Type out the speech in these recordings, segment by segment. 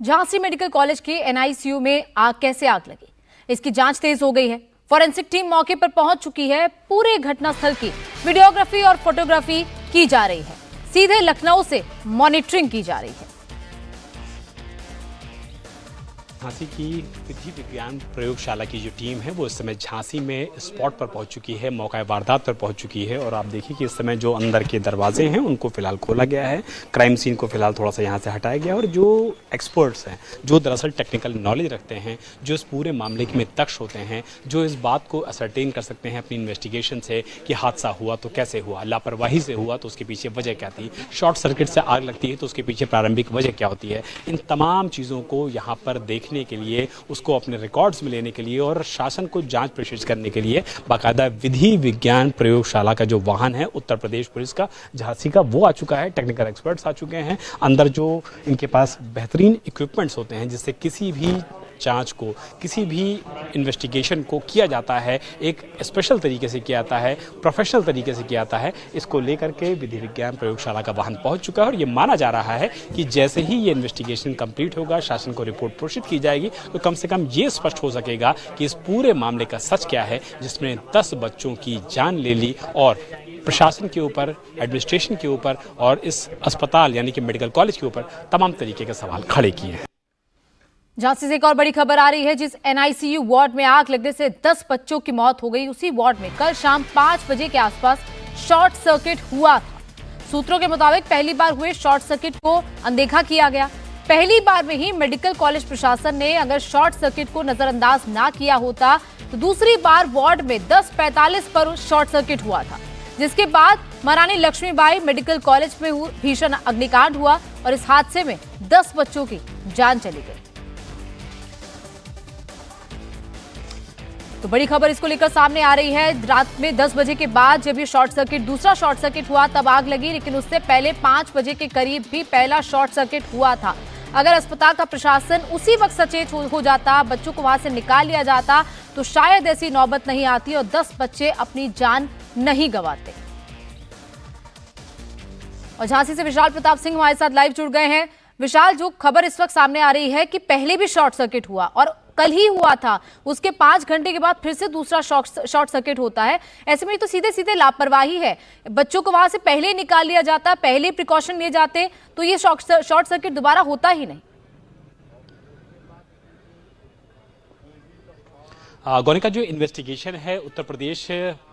Jhansi medical college के NICU में कैसे आग लगी, इसकी जांच तेज हो गई है। फॉरेंसिक टीम मौके पर पहुंच चुकी है। पूरे घटनास्थल की वीडियोग्राफी और फोटोग्राफी की जा रही है। सीधे लखनऊ से मॉनिटरिंग की जा रही है। झांसी की विधि विज्ञान प्रयोगशाला की जो टीम है वो इस समय झांसी में स्पॉट पर पहुंच चुकी है, मौका वारदात पर पहुंच चुकी है। और आप देखिए कि इस समय जो अंदर के दरवाजे हैं उनको फिलहाल खोला गया है, क्राइम सीन को फिलहाल थोड़ा सा यहाँ से हटाया गया। और जो एक्सपर्ट्स हैं, जो दरअसल टेक्निकल नॉलेज रखते हैं, जो इस पूरे मामले में दक्ष होते हैं, जो इस बात को असरटेन कर सकते हैं अपनी इन्वेस्टिगेशन से कि हादसा हुआ तो कैसे हुआ, लापरवाही से हुआ तो उसके पीछे वजह क्या थी, शॉर्ट सर्किट से आग लगती है तो उसके पीछे प्रारंभिक वजह क्या होती है, इन तमाम चीज़ों को यहाँ पर देखने के लिए, उसको अपने रिकॉर्ड्स में लेने के लिए और शासन को जांच प्रेषित करने के लिए बाकायदा विधि विज्ञान प्रयोगशाला का जो वाहन है उत्तर प्रदेश पुलिस का झांसी का वो आ चुका है। टेक्निकल एक्सपर्ट्स आ चुके हैं। अंदर जो इनके पास बेहतरीन इक्विपमेंट्स होते हैं जिससे किसी भी जांच को, किसी भी इन्वेस्टिगेशन को किया जाता है, एक स्पेशल तरीके से किया जाता है, प्रोफेशनल तरीके से किया जाता है। इसको लेकर के विधि विज्ञान प्रयोगशाला का वाहन पहुंच चुका है और ये माना जा रहा है कि जैसे ही ये इन्वेस्टिगेशन कंप्लीट होगा, शासन को रिपोर्ट प्रेषित की जाएगी तो कम से कम ये स्पष्ट हो सकेगा कि इस पूरे मामले का सच क्या है जिसमें 10 बच्चों की जान ले ली और प्रशासन के ऊपर, एडमिनिस्ट्रेशन के ऊपर और इस अस्पताल यानी कि मेडिकल कॉलेज के ऊपर तमाम तरीके के सवाल खड़े किए हैं। झांसी से एक और बड़ी खबर आ रही है। जिस एनआईसीयू वार्ड में आग लगने से 10 बच्चों की मौत हो गई, उसी वार्ड में कल शाम 5 बजे के आसपास शॉर्ट सर्किट हुआ था। सूत्रों के मुताबिक पहली बार हुए शॉर्ट सर्किट को अनदेखा किया गया। पहली बार में ही मेडिकल कॉलेज प्रशासन ने अगर शॉर्ट सर्किट को नजरअंदाज ना किया होता तो दूसरी बार वार्ड में 10:45 पर शॉर्ट सर्किट हुआ था, जिसके बाद महारानी लक्ष्मीबाई मेडिकल कॉलेज में भीषण अग्निकांड हुआ और इस हादसे में 10 बच्चों की जान चली गई। तो बड़ी खबर इसको लेकर सामने आ रही है। रात में 10 बजे के बाद जब ये दूसरा शॉर्ट सर्किट हुआ तब आग लगी, लेकिन उससे पहले 5 बजे के करीब भी पहला शॉर्ट सर्किट हुआ था। अगर अस्पताल का प्रशासन उसी वक्त सचेत हो जाता, बच्चों को वहां से निकाल लिया जाता तो शायद ऐसी नौबत नहीं आती और 10 बच्चे अपनी जान नहीं गंवाते। और झांसी से विशाल प्रताप सिंह हमारे साथ लाइव जुड़ गए हैं। विशाल, जो खबर इस वक्त सामने आ रही है कि पहले भी शॉर्ट सर्किट हुआ और कल ही हुआ था, उसके 5 घंटे के बाद फिर से दूसरा शॉर्ट सर्किट होता है, ऐसे में तो सीधे सीधे लापरवाही है। बच्चों को वहां से पहले निकाल लिया जाता, पहले प्रिकॉशन लिए जाते तो ये शॉर्ट सर्किट दोबारा होता ही नहीं। गौनिका, जो इन्वेस्टिगेशन है उत्तर प्रदेश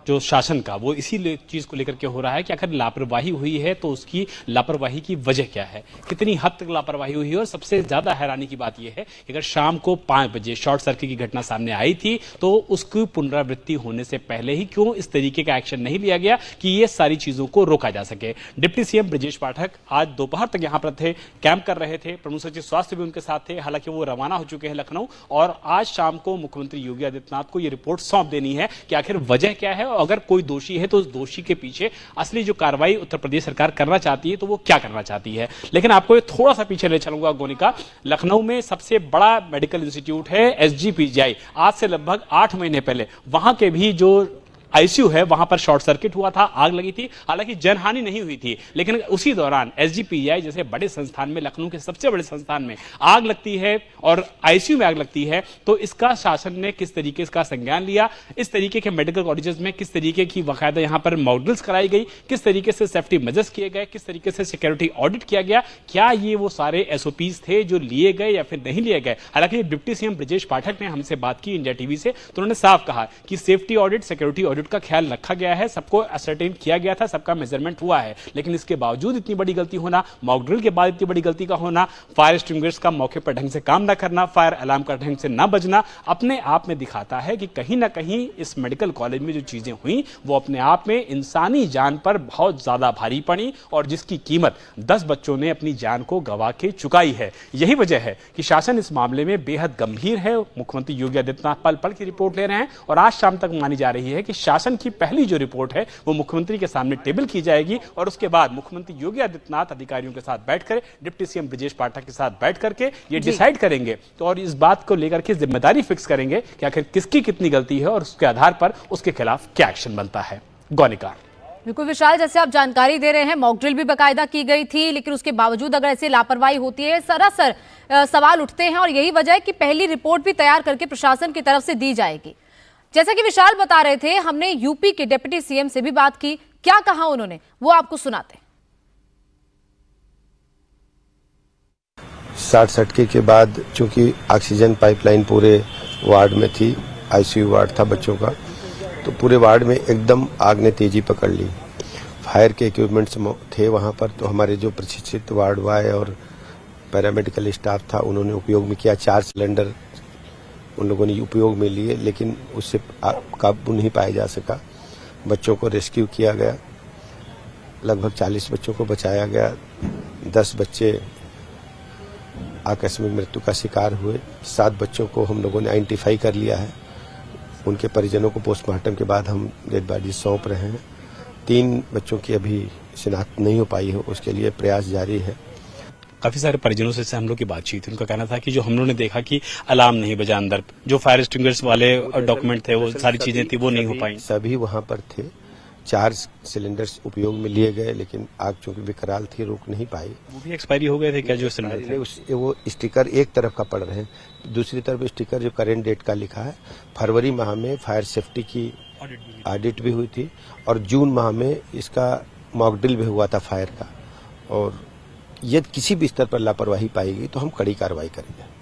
जो शासन का वो इसी चीज़ को लेकर के हो रहा है कि अगर लापरवाही हुई है तो उसकी लापरवाही की वजह क्या है, कितनी हद तक लापरवाही हुई है। और सबसे ज़्यादा हैरानी की बात यह है कि अगर शाम को 5 बजे शॉर्ट सर्किट की घटना सामने आई थी तो उसकी पुनरावृत्ति होने से पहले ही क्यों इस तरीके का एक्शन नहीं लिया गया कि ये सारी चीज़ों को रोका जा सके। डिप्टी सीएम ब्रजेश पाठक आज दोपहर तक यहाँ पर थे, कैंप कर रहे थे। प्रमुख सचिव स्वास्थ्य भी उनके साथ थे, हालांकि वो रवाना हो चुके हैं लखनऊ। और आज शाम को मुख्यमंत्री योगी आदित्यनाथ को ये रिपोर्ट सौंप देनी है कि आखिर वजह क्या है, अगर कोई दोषी है तो उस दोषी के पीछे असली जो कार्रवाई उत्तर प्रदेश सरकार करना चाहती है तो वो क्या करना चाहती है। लेकिन आपको थोड़ा सा पीछे ले चलूंगा गोनिका। लखनऊ में सबसे बड़ा मेडिकल इंस्टीट्यूट है एसजीपीजीआई। आज से लगभग 8 महीने पहले वहां के भी जो आईसीयू है वहां पर शॉर्ट सर्किट हुआ था, आग लगी थी। हालांकि जनहानि नहीं हुई थी, लेकिन उसी दौरान एसजीपीजीआई जैसे बड़े संस्थान में, लखनऊ के सबसे बड़े संस्थान में आग लगती है और आईसीयू में आग लगती है तो इसका शासन ने किस तरीके का संज्ञान लिया, इस तरीके के मेडिकल कॉलेजेस में किस तरीके की बाकायदा यहां पर मॉडल्स कराई गई, किस तरीके से सेफ्टी मेजर्स किए गए, किस तरीके से सिक्योरिटी ऑडिट किया गया, क्या ये वो सारे एसओपीज थे जो लिए गए या फिर नहीं लिए गए। हालांकि डिप्टी सीएम ब्रजेश पाठक ने हमसे बात की इंडिया टीवी से तो उन्होंने साफ कहा कि सेफ्टी ऑडिट, सिक्योरिटी ऑडिट का ख्याल रखा गया है, सबको असरटेन किया गया था, सबका मेजरमेंट हुआ है। लेकिन इसके बावजूद इतनी बड़ी गलती होना, मॉक ड्रिल के बाद इतनी बड़ी गलती का होना, फायर एक्सटिंग्विशर्स का मौके पर ढंग से काम ना करना, फायर अलार्म का ढंग से ना बजना, अपने आप में दिखाता है कि कहीं ना कहीं इस मेडिकल कॉलेज में जो चीजें हुई वो अपने आप में इंसानी जान पर बहुत ज्यादा भारी पड़ी और जिसकी कीमत 10 बच्चों ने अपनी जान को गंवा के चुकाई है। यही वजह है कि शासन इस मामले में बेहद गंभीर है। मुख्यमंत्री योगी आदित्यनाथ पल पल की रिपोर्ट ले रहे हैं और आज शाम तक मानी जा रही है कि शासन की पहली जो रिपोर्ट है वो मुख्यमंत्री के सामने टेबल की जाएगी और उसके बाद मुख्यमंत्री योगी आदित्यनाथ अधिकारियों के साथ बैठकर, डिप्टी सीएम ब्रजेश पाठक के साथ बैठ करके ये डिसाइड करेंगे तो और इस बात को लेकर के जिम्मेदारी फिक्स करेंगे कि आखिर किसकी कितनी गलती है और उसके आधार पर उसके खिलाफ क्या एक्शन बनता है। गौनिका। बिल्कुल विशाल, जैसे आप जानकारी दे रहे हैं, मॉक ड्रिल भी बाकायदा की गई थी, लेकिन उसके बावजूद अगर ऐसी लापरवाही होती है, सरासर सवाल उठते हैं और यही वजह है कि पहली रिपोर्ट भी तैयार करके प्रशासन की तरफ से दी जाएगी। जैसा कि विशाल बता रहे थे, हमने यूपी के डिप्टी सीएम से भी बात की, क्या कहा उन्होंने वो आपको सुनाते हैं। शॉर्ट सर्किट के बाद चूंकि ऑक्सीजन पाइपलाइन पूरे वार्ड में थी, आईसीयू वार्ड था बच्चों का, तो पूरे वार्ड में एकदम आग ने तेजी पकड़ ली। फायर के इक्विपमेंट्स थे वहां पर, तो हमारे जो प्रशिक्षित वार्ड बॉय और पैरामेडिकल स्टाफ था उन्होंने उपयोग में किया। 4 सिलेंडर उन लोगों ने उपयोग में लिए, लेकिन उससे काबू नहीं पाया जा सका। बच्चों को रेस्क्यू किया गया, लगभग 40 बच्चों को बचाया गया। 10 बच्चे आकस्मिक मृत्यु का शिकार हुए। 7 बच्चों को हम लोगों ने आइडेंटिफाई कर लिया है। उनके परिजनों को पोस्टमार्टम के बाद हम डेड बॉडी सौंप रहे हैं। 3 बच्चों की अभी शिनाख्त नहीं हो पाई है, उसके लिए प्रयास जारी है। काफी सारे परिजनों से हम लोग की बातचीत, उनका कहना था कि जो हम लोगों ने देखा कि अलार्म नहीं बजा, अंदर जो फायर एक्सटिंग्विशर्स वाले डॉक्यूमेंट थे, वो सारी चीजें थी, वो नहीं हो पाई। सभी वहां पर थे। 4 सिलेंडर्स उपयोग में लिए गए, लेकिन आग चूंकि विकराल थी, रुक नहीं पाई। वो भी एक्सपायरी हो गए थे क्या जो सिलेंडर थे? वो स्टिकर एक तरफ का पड़ रहे हैं, दूसरी तरफ स्टिकर जो करेंट डेट का लिखा है। फरवरी माह में फायर सेफ्टी की ऑडिट भी हुई थी और जून माह में इसका मॉक ड्रिल भी हुआ था फायर का। और यदि किसी भी स्तर पर लापरवाही पाएगी तो हम कड़ी कार्रवाई करेंगे।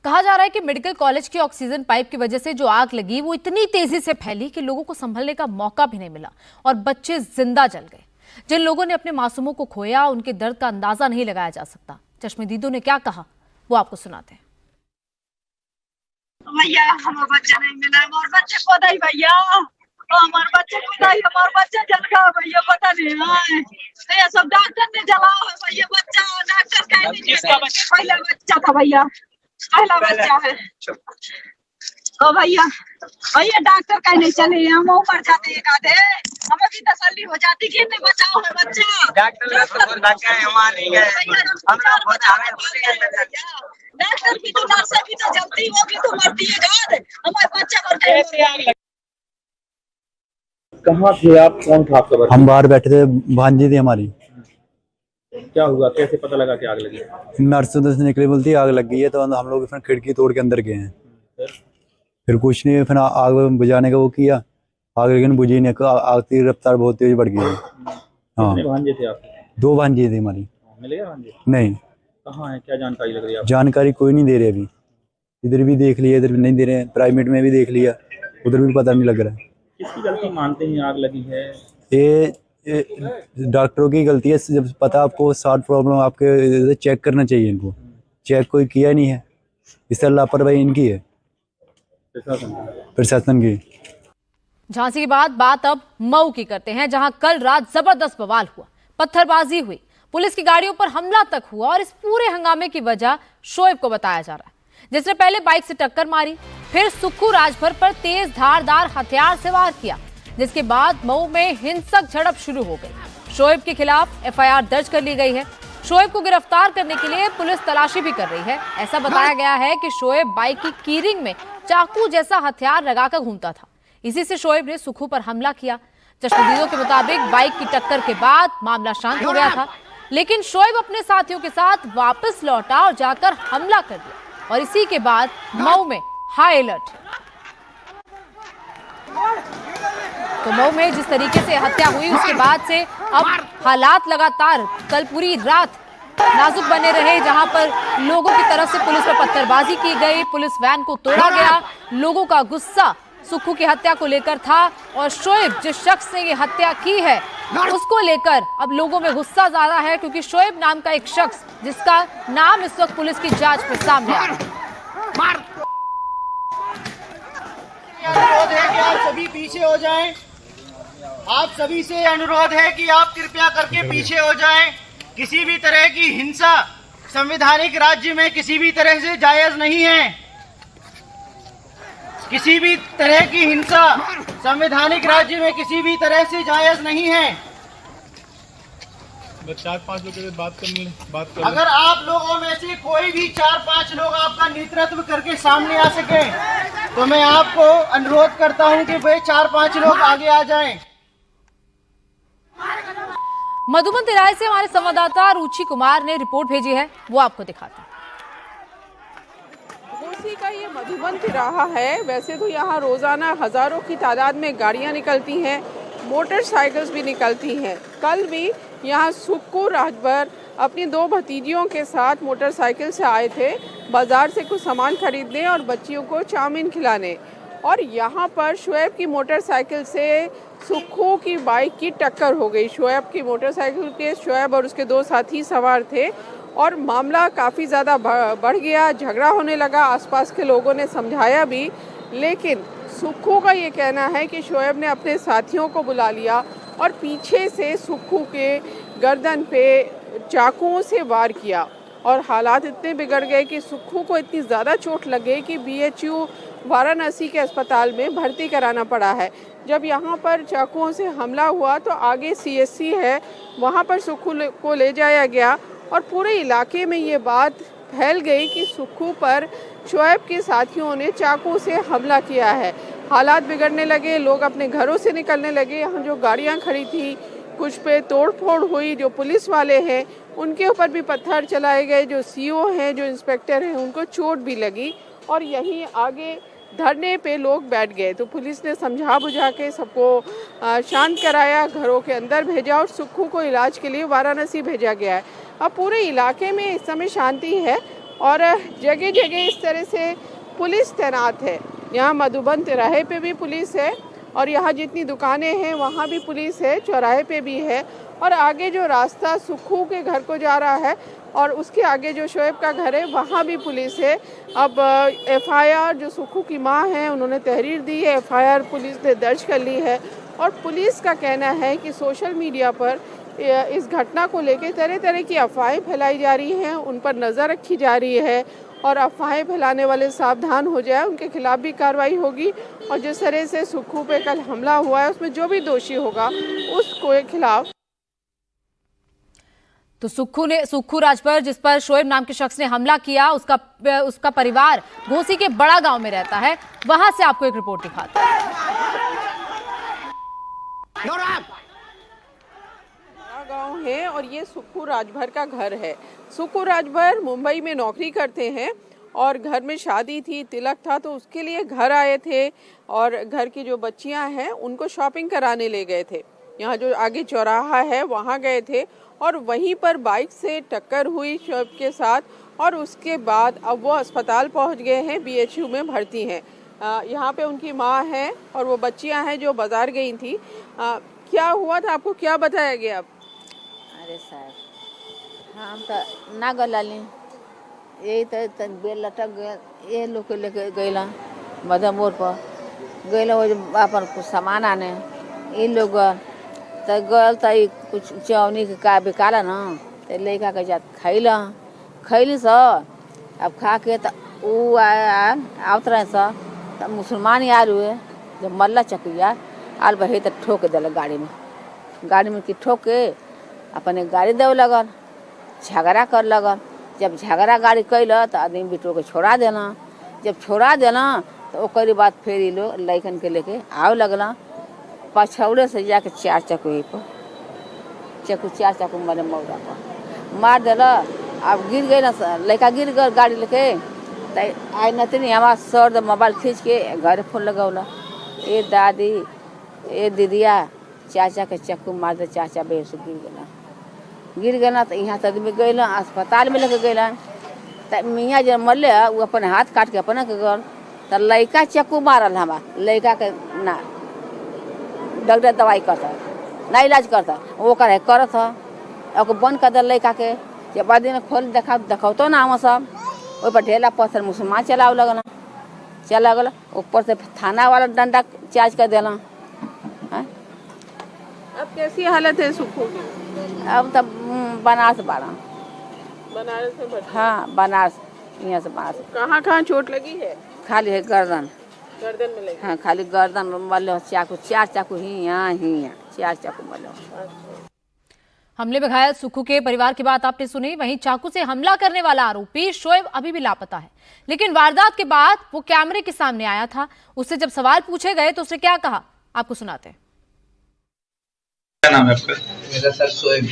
कहा जा रहा है कि मेडिकल कॉलेज की ऑक्सीजन पाइप की वजह से जो आग लगी वो इतनी तेजी से फैली कि लोगों को संभलने का मौका भी नहीं मिला और बच्चे जिंदा जल गए। जिन लोगों ने अपने मासूमों को खोया, उनके दर्द का अंदाजा नहीं लगाया जा सकता। चश्मदीदों ने क्या कहा वो आपको सुनाते हैं। भैया हमारा बच्चा नहीं मिला, हमारे बच्चे को नहीं भैया, हमारे बच्चे को नहीं, हमारे बच्चा जल गया भैया, पता नहीं है। ये सब डॉक्टर ने जलाया है भैया बच्चा, डॉक्टर कह नहीं पहला बच्चा था भैया, पहला बच्चा है। ओ भैया भैया डॉक्टर कह नहीं चले, हम मर जाते एक आधे, हमें भी तसल्ली हो जाती कि नहीं बचाओ है बच्चा। डॉक्टर भी तो, नर्स भी तो जलती, वो भी तो मरती है घर, हमारे बच्चा मरते। कहाँ थे आप, कौन था आपका बच्चा? हम बाहर बैठे थे, भांजी थी हमारी। क्या हुआ, कैसे पता लगा कि आग लगी? नर्स उधर से निकली, बोलती आग लग गई है, तो हम लोग फिर खिड़की तोड़ के अंदर गए हैं। फिर कुछ नहीं, फिर आग बुझाने का वो किया, आग लेकिन बुझी नहीं, आग की रफ्तार बहुत तेज बढ़ गई है। हाँ, भांजे थे आप? 2 भांजी थी हमारी। मिल गया भांजे? नहीं। कहाँ है, क्या जानकारी लग रही है? जानकारी कोई नहीं दे रहे अभी। इधर भी देख लिया, इधर भी नहीं दे रहे हैं, प्राइवेट में भी देख लिया, उधर भी पता नहीं लग रहा है। किसकी गलती मानते हैं आग लगी है? ये डॉक्टरों की गलती है। जब पता आपको शॉर्ट प्रॉब्लम, आपके चेक करना चाहिए इनको, चेक कोई किया नहीं है, इस तरह लापरवाही इनकी है, प्रशासन की। झांसी के बाद बात अब मऊ की करते हैं, जहां कल रात जबरदस्त बवाल हुआ, पत्थरबाजी हुई, पुलिस की गाड़ियों पर हमला तक हुआ और इस पूरे हंगामे की वजह शोएब को बताया जा रहा है, जिसने पहले बाइक से टक्कर मारी, फिर सुक्खू राजभर पर तेज धारदार हथियार से वार किया, जिसके बाद मऊ में हिंसक झड़प शुरू हो गई। शोएब के खिलाफ एफआईआर दर्ज कर ली गई है। शोएब को गिरफ्तार करने के लिए पुलिस तलाशी भी कर रही है। ऐसा बताया गया है कि शोएब बाइक की कीरिंग में चाकू जैसा हथियार लगाकर घूमता था, इसी से शोएब ने सुक्खू पर हमला किया। चश्मदीदों के मुताबिक बाइक की टक्कर के बाद मामला शांत हो गया था, लेकिन शोएब अपने साथियों के साथ वापस लौटा और जाकर हमला कर दिया और इसी के बाद मऊ में हाई अलर्ट। तो मऊ में जिस तरीके से हत्या हुई उसके बाद से अब हालात लगातार कल पूरी रात नाजुक बने रहे, जहां पर लोगों की तरफ से पुलिस पर पत्थरबाजी की गई, पुलिस वैन को तोड़ा गया। लोगों का गुस्सा सुक्खू की हत्या को लेकर था और शोएब जिस शख्स ने ये हत्या की है उसको लेकर अब लोगों में गुस्सा ज्यादा है, क्योंकि शोएब नाम का एक शख्स जिसका नाम इस वक्त पुलिस की जांच में सामने आ रहा है। अनुरोध है कि आप सभी पीछे हो जाएं। आप सभी से अनुरोध है कि आप कृपया करके पीछे हो जाएं। किसी भी तरह की हिंसा संवैधानिक राज्य में किसी भी तरह से जायज नहीं है। किसी भी तरह की हिंसा संवैधानिक राज्य में किसी भी तरह से जायज नहीं है। 4-5 लोगों से बात कर अगर आप लोगों में से कोई भी 4-5 लोग आपका नेतृत्व करके सामने आ सके तो मैं आपको अनुरोध करता हूं कि वे 4-5 लोग आगे आ जाएं। मधुबन तिराहे से हमारे संवाददाता रुचि कुमार ने रिपोर्ट भेजी है, वो आपको दिखाते हैं। घोसी का ये मधुबन तिराहा है। वैसे तो यहाँ रोजाना हजारों की तादाद में गाड़ियाँ निकलती हैं, मोटरसाइकिल्स भी निकलती हैं। कल भी यहाँ सुक्कू राजभर अपनी 2 भतीजियों के साथ मोटरसाइकिल से आए थे बाजार से कुछ सामान खरीदने और बच्चियों को चाउमीन खिलाने, और यहाँ पर शोएब की मोटरसाइकिल से सुक्खू की बाइक की टक्कर हो गई। शोएब की मोटरसाइकिल पे शोएब और उसके 2 साथी सवार थे और मामला काफ़ी ज़्यादा बढ़ गया, झगड़ा होने लगा। आसपास के लोगों ने समझाया भी, लेकिन सुक्खू का ये कहना है कि शोएब ने अपने साथियों को बुला लिया और पीछे से सुक्खू के गर्दन पे चाकुओं से वार किया और हालात इतने बिगड़ गए कि सुक्खू को इतनी ज़्यादा चोट लग गई कि BHU वाराणसी के अस्पताल में भर्ती कराना पड़ा है। जब यहाँ पर चाकुओं से हमला हुआ तो आगे CSC है, वहाँ पर सुक्खू को ले जाया गया और पूरे इलाके में ये बात फैल गई कि सुक्खू पर शोएब के साथियों ने चाकू से हमला किया है। हालात बिगड़ने लगे, लोग अपने घरों से निकलने लगे। यहाँ जो गाड़ियाँ खड़ी थी कुछ पे तोड़फोड़ हुई। जो पुलिस वाले हैं उनके ऊपर भी पत्थर चलाए गए। जो CO हैं, जो इंस्पेक्टर हैं, उनको चोट भी लगी और यहीं आगे धरने पे लोग बैठ गए। तो पुलिस ने समझा बुझा के सबको शांत कराया, घरों के अंदर भेजा और सुक्खू को इलाज के लिए वाराणसी भेजा गया है। अब पूरे इलाके में इस समय शांति है और जगह जगह इस तरह से पुलिस तैनात है। यहाँ मधुबन तिराहे पे भी पुलिस है और यहाँ जितनी दुकानें हैं वहाँ भी पुलिस है, चौराहे पे भी है और आगे जो रास्ता सुक्खू के घर को जा रहा है और उसके आगे जो शोएब का घर है वहाँ भी पुलिस है। अब FIR जो सुक्खू की माँ है उन्होंने तहरीर दी है, FIR पुलिस ने दर्ज कर ली है और पुलिस का कहना है कि सोशल मीडिया पर इस घटना को लेकर तरह तरह की अफवाहें फैलाई जा रही हैं, उन पर नज़र रखी जा रही है और अफवाहें फैलाने वाले सावधान हो जाए, उनके खिलाफ भी कार्रवाई होगी। और जिस तरह से सुक्खू पे कल हमला हुआ है उसमें जो भी दोषी होगा उसको खिलाफ। तो सुक्खू राजभर जिस पर शोएब नाम के शख्स ने हमला किया, उसका परिवार घोसी के बड़ा गांव में रहता है। वहां से आपको एक रिपोर्ट दिखाते हैं। गांव है और ये सुक्खू राजभर का घर है। सुक्खू राजभर मुंबई में नौकरी करते हैं और घर में शादी थी, तिलक था, तो उसके लिए घर आए थे और घर की जो बच्चियां हैं उनको शॉपिंग कराने ले गए थे। यहाँ जो आगे चौराहा है वहाँ गए थे और वहीं पर बाइक से टक्कर हुई शोएब के साथ और उसके बाद अब वो अस्पताल पहुँच गए हैं, BHU में भर्ती हैं। यहाँ पे उनकी माँ है और वो बच्चियाँ हैं जो बाजार गई थी। क्या हुआ था, आपको क्या बताया गया? अरे साहब हम तो ना गलाली, यही तो बेल लटक गए, ये लोग लेके गईला मदन मोड़ पर गईला वो अपन कुछ सामान आने, ये लोग तो गल तो कुछ चौनी के का बिकाला ना, तो लेकर के जात खैली स। अब खा के तो वो आवत रहे स, तो मुसलमान यार हुए जब मल्ला चकिया आल बहे तो ठोक दिल गाड़ी में कि ठोक के अपने गाड़ी दे लगन, झगड़ा कर लगन। जब झगड़ा गाड़ी कैल तो आदमी बिटो के छोड़ा देना। जब छोड़ा देना तो ओकरी बाद फिर ये लोग लैकन के लेके आव लगला। पछौड़े से जाके 4 चाकू पर चाकू 4 चाकू मारे मौका पर मार दिला। अब गिर गए ना, लड़का गिर गए गाड़ी लेके। आई नतनी हमारा सर मोबाइल खींच के घर फोन लगौला, ए दादी ए दीदिया चाचा के चाकू मार दे, चाचा बेहोश गिर गया तो यहाँ तक में गए अस्पताल में लेके गए। तो मियाँ जब मरले वो अपने हाथ काट के अपने के गल, तो लड़का चाकू मारल हमारा लड़का के ना डॉक्टर दवाई करता ना इलाज करता, वो करे करत है बंद कर दे लड़का के। जब बाद में खोल देखो ना हम सब वही पर ढेला पत्थर मुसलमान चला गला, ऊपर से थाना वाला डंडा चार्ज कर देला। अब कैसी हालत है सुक्खू की? अब तब बनारस बनारस में भर्ती? हाँ बनारस, यहाँ से बनारस। कहाँ चोट लगी है? खाली है गर्दन में लगी? हाँ खाली गर्दन मरले चाकू, 4 चाकू ही यहाँ 4 चाकू मरले। हमले में घायल सुक्खू के परिवार की बात आपने सुनी। वहीं चाकू से हमला करने वाला आरोपी शोएब अभी भी लापता है, लेकिन वारदात के बाद वो कैमरे के सामने आया था। उससे जब सवाल पूछे गए तो उसने क्या कहा, आपको सुनाते हैं। क्या नाम है आपका? मेरा सर शोएब।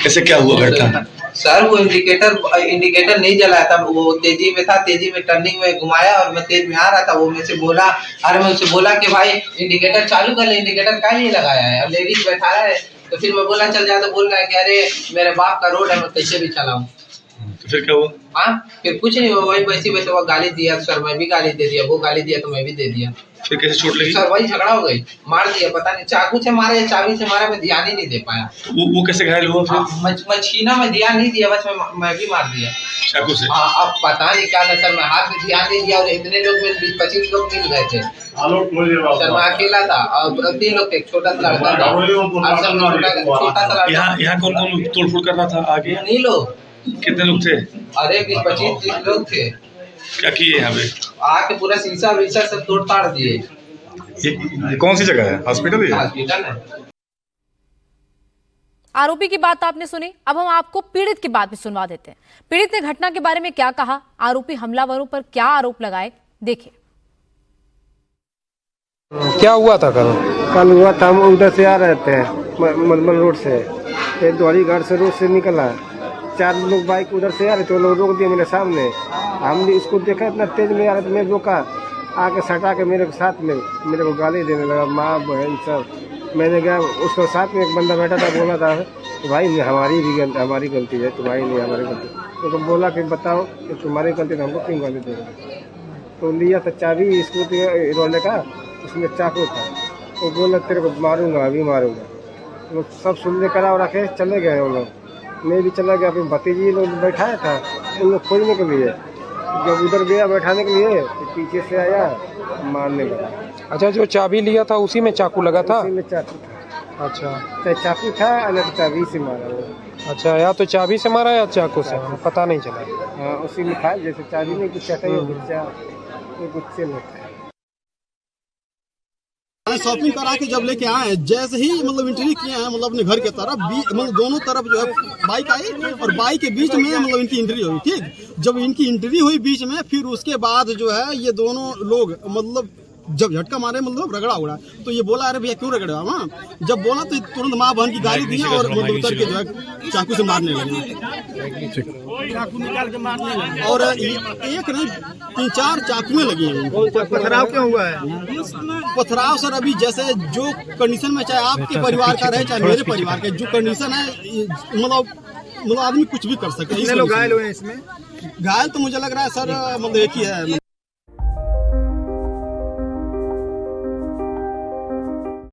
कैसे क्या हुआ घटना? सर वो इंडिकेटर नहीं जलाया था, वो तेजी में था, तेजी में टर्निंग में घुमाया और मैं तेज में आ रहा था। वो मुझसे बोला, मैं उससे बोला कि भाई इंडिकेटर चालू कर ले, इंडिकेटर काहे नहीं लगाया है, अब लेडीज बैठा है। तो फिर मैं बोला चल जा, तो बोल रहा है कि अरे मेरे बाप का रोड है, मैं कैसे भी चलाऊं। तो फिर क्या हुआ? हाँ, फिर कुछ नहीं हुआ, वही वैसे वो गाली दिया सर, मैं भी गाली दे दिया, वो गाली दिया तो मैं भी दे दिया। फिर कैसे चोट लगी? सर वही झगड़ा हो गई, मार दिया, पता नहीं चाकू से मारा या चाबी से मारा, मैं ध्यान ही नहीं दे पाया। तो वो कैसे घायल हुआ फिर? मैं छीना में ध्यान नहीं दिया, बस मैं भी मार दिया चाकू से। हाँ, अब पता नहीं क्या था सर, मैं हाथ में ध्यान नहीं दिया और इतने लोग मिल 20-25 लोग मिल गए थे सर, मैं अकेला था और 3 लोग थे, एक छोटा सा लड़का था और सब छोटा सा लड़का। यहाँ कौन कौन तोड़फोड़ कर रहा था आगे? नहीं लोग। कितने लोग थे? अरे 20-25-30 लोग थे। क्या किए यहाँ पे? आके पूरा शीशा वीशा सब तोड़ ताड़ दिए। ये कौन सी जगह है? हॉस्पिटल है? हॉस्पिटल है। आरोपी की बात आपने सुनी, अब हम आपको पीड़ित की बात भी सुनवा देते हैं। पीड़ित ने घटना के बारे में क्या कहा, आरोपी हमलावरों पर क्या आरोप लगाए, देखिए। क्या हुआ था कल हुआ था, हम उधर से आ रहे थे मलमल रोड से, एक द्वारी घाट से रोड से निकला, 4 लोग बाइक उधर से आ रहे थे, वो लोग रोक दिए मेरे सामने। हमने इसको देखा इतना तेज में आ रहा था, मैं रोका, आके सटा के मेरे साथ में मेरे को गाली देने लगा, माँ बहन सब। मैंने गया, उसके साथ में एक बंदा बैठा था, बोला था तो भाई हमारी गलती है, तो भाई नहीं हमारी गलती। तो बोला कि बताओ कि तुम्हारी गलती, हमको क्यों गाली दे रहे? तो लिया था चाबी स्कूटी रोने का, उसमें चाकू था, तो बोला तेरे को मारूंगा, अभी मारूंगा। तो सब सुनने करा और रखे चले गए वो लोग, मैं भी चला गया। फिर भतीजी लोग बैठाया था उन लोग खोजने के लिए, जब उधर गया बैठाने के लिए तो पीछे से आया मारने लगा। अच्छा, जो चाबी लिया था उसी में चाकू लगा था? उसी में चाकू था। अच्छा, चाहे चाकू था या तो चाबी से मारा वो। अच्छा, या तो चाबी से मारा या चाकू से, पता नहीं चला। हाँ, उसी में था, जैसे चाबी में कुछ चटा गुच्छे में था। शॉपिंग करा के जब लेके आए, जैसे ही मतलब एंट्री किए हैं, मतलब अपने घर के तरफ, मतलब दोनों तरफ जो है बाइक आई और बाइक के बीच में मतलब इनकी एंट्री हुई। ठीक, जब इनकी एंट्री हुई बीच में, फिर उसके बाद जो है ये दोनों लोग मतलब जब झटका मारे, मतलब रगड़ा उड़ा, तो ये बोला अरे भैया क्यों रगड़ा? हाँ, जब बोला तो तुरंत माँ बहन की गाली दी और मतलब उतर के जो है चाकू से मारने लगे, चाकू निकाल के मारने लगे। और एक नहीं 3-4 चाकुएं लगी हैं। पथराव क्यों हुआ है? पथराव सर अभी जैसे जो कंडीशन में, चाहे आपके परिवार का रहे चाहे मेरे परिवार का, जो कंडीशन है मतलब आदमी कुछ भी कर सकता है। कितने लोग घायल हुए हैं इसमें? घायल तो मुझे लग रहा है सर मतलब एक ही है।